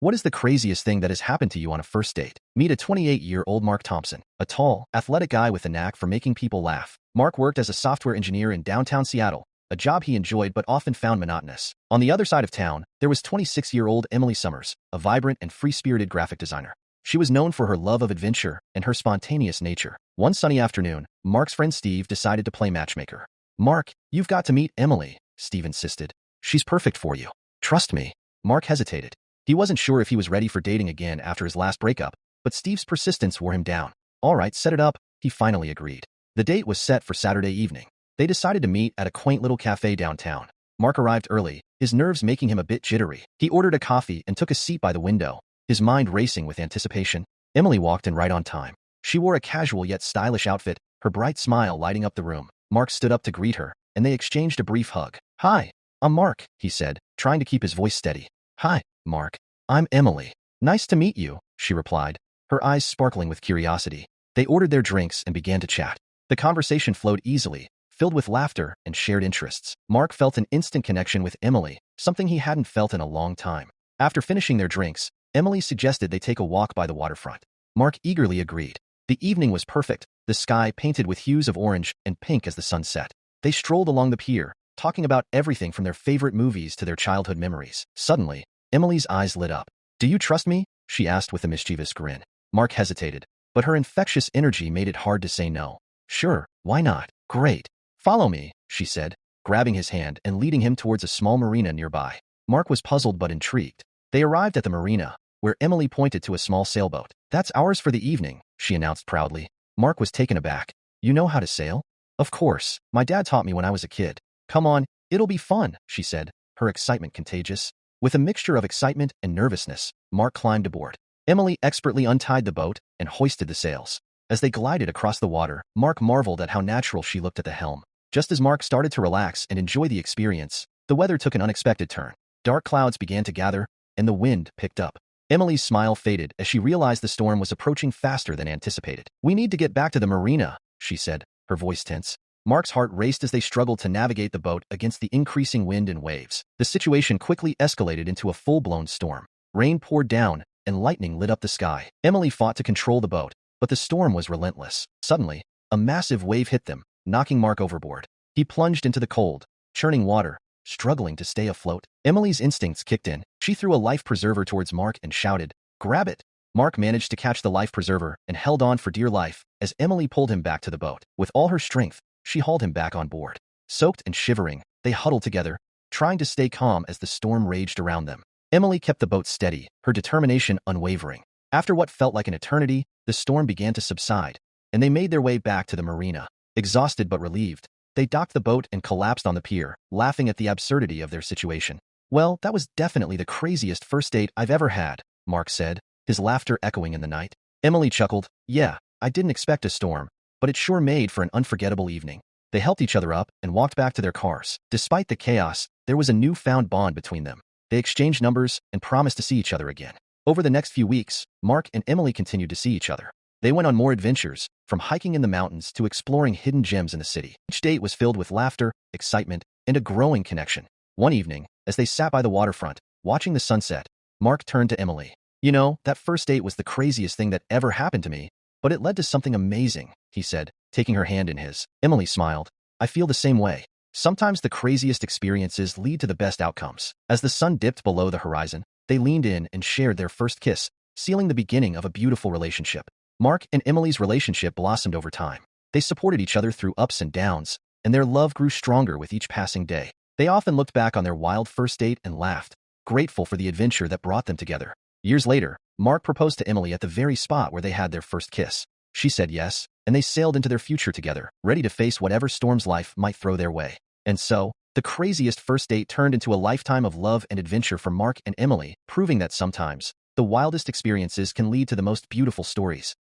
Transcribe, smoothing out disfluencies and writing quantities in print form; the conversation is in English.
What is the craziest thing that has happened to you on a first date? Meet a 28-year-old Mark Thompson, a tall, athletic guy with a knack for making people laugh. Mark worked as a software engineer in downtown Seattle, a job he enjoyed but often found monotonous. On the other side of town, there was 26-year-old Emily Summers, a vibrant and free-spirited graphic designer. She was known for her love of adventure and her spontaneous nature. One sunny afternoon, Mark's friend Steve decided to play matchmaker. "Mark, you've got to meet Emily," Steve insisted. "She's perfect for you. Trust me." Mark hesitated. He wasn't sure if he was ready for dating again after his last breakup, but Steve's persistence wore him down. "All right, set it up," he finally agreed. The date was set for Saturday evening. They decided to meet at a quaint little cafe downtown. Mark arrived early, his nerves making him a bit jittery. He ordered a coffee and took a seat by the window, his mind racing with anticipation. Emily walked in right on time. She wore a casual yet stylish outfit, her bright smile lighting up the room. Mark stood up to greet her, and they exchanged a brief hug. "Hi, I'm Mark," he said, trying to keep his voice steady. "Hi, Mark. I'm Emily." "Nice to meet you," she replied, her eyes sparkling with curiosity. They ordered their drinks and began to chat. The conversation flowed easily, filled with laughter and shared interests. Mark felt an instant connection with Emily, something he hadn't felt in a long time. After finishing their drinks, Emily suggested they take a walk by the waterfront. Mark eagerly agreed. The evening was perfect, the sky painted with hues of orange and pink as the sun set. They strolled along the pier, talking about everything from their favorite movies to their childhood memories. Suddenly, Emily's eyes lit up. "Do you trust me?" she asked with a mischievous grin. Mark hesitated, but her infectious energy made it hard to say no. "Sure, why not?" "Great. Follow me," she said, grabbing his hand and leading him towards a small marina nearby. Mark was puzzled but intrigued. They arrived at the marina, where Emily pointed to a small sailboat. "That's ours for the evening," she announced proudly. Mark was taken aback. "You know how to sail?" "Of course. My dad taught me when I was a kid." "Come on, it'll be fun," she said, her excitement contagious. With a mixture of excitement and nervousness, Mark climbed aboard. Emily expertly untied the boat and hoisted the sails. As they glided across the water, Mark marveled at how natural she looked at the helm. Just as Mark started to relax and enjoy the experience, the weather took an unexpected turn. Dark clouds began to gather, and the wind picked up. Emily's smile faded as she realized the storm was approaching faster than anticipated. "We need to get back to the marina," she said, her voice tense. Mark's heart raced as they struggled to navigate the boat against the increasing wind and waves. The situation quickly escalated into a full-blown storm. Rain poured down, and lightning lit up the sky. Emily fought to control the boat, but the storm was relentless. Suddenly, a massive wave hit them, knocking Mark overboard. He plunged into the cold, churning water, struggling to stay afloat. Emily's instincts kicked in. She threw a life preserver towards Mark and shouted, "Grab it!" Mark managed to catch the life preserver and held on for dear life as Emily pulled him back to the boat. With all her strength, she hauled him back on board. Soaked and shivering, they huddled together, trying to stay calm as the storm raged around them. Emily kept the boat steady, her determination unwavering. After what felt like an eternity, the storm began to subside, and they made their way back to the marina. Exhausted but relieved, they docked the boat and collapsed on the pier, laughing at the absurdity of their situation. "Well, that was definitely the craziest first date I've ever had," Mark said, his laughter echoing in the night. Emily chuckled. "Yeah, I didn't expect a storm, but it sure made for an unforgettable evening." They helped each other up and walked back to their cars. Despite the chaos, there was a newfound bond between them. They exchanged numbers and promised to see each other again. Over the next few weeks, Mark and Emily continued to see each other. They went on more adventures, from hiking in the mountains to exploring hidden gems in the city. Each date was filled with laughter, excitement, and a growing connection. One evening, as they sat by the waterfront, watching the sunset, Mark turned to Emily. "You know, that first date was the craziest thing that ever happened to me, but it led to something amazing," he said, taking her hand in his. Emily smiled. "I feel the same way. Sometimes the craziest experiences lead to the best outcomes." As the sun dipped below the horizon, they leaned in and shared their first kiss, sealing the beginning of a beautiful relationship. Mark and Emily's relationship blossomed over time. They supported each other through ups and downs, and their love grew stronger with each passing day. They often looked back on their wild first date and laughed, grateful for the adventure that brought them together. Years later, Mark proposed to Emily at the very spot where they had their first kiss. She said yes, and they sailed into their future together, ready to face whatever storms life might throw their way. And so, the craziest first date turned into a lifetime of love and adventure for Mark and Emily, proving that sometimes, the wildest experiences can lead to the most beautiful stories.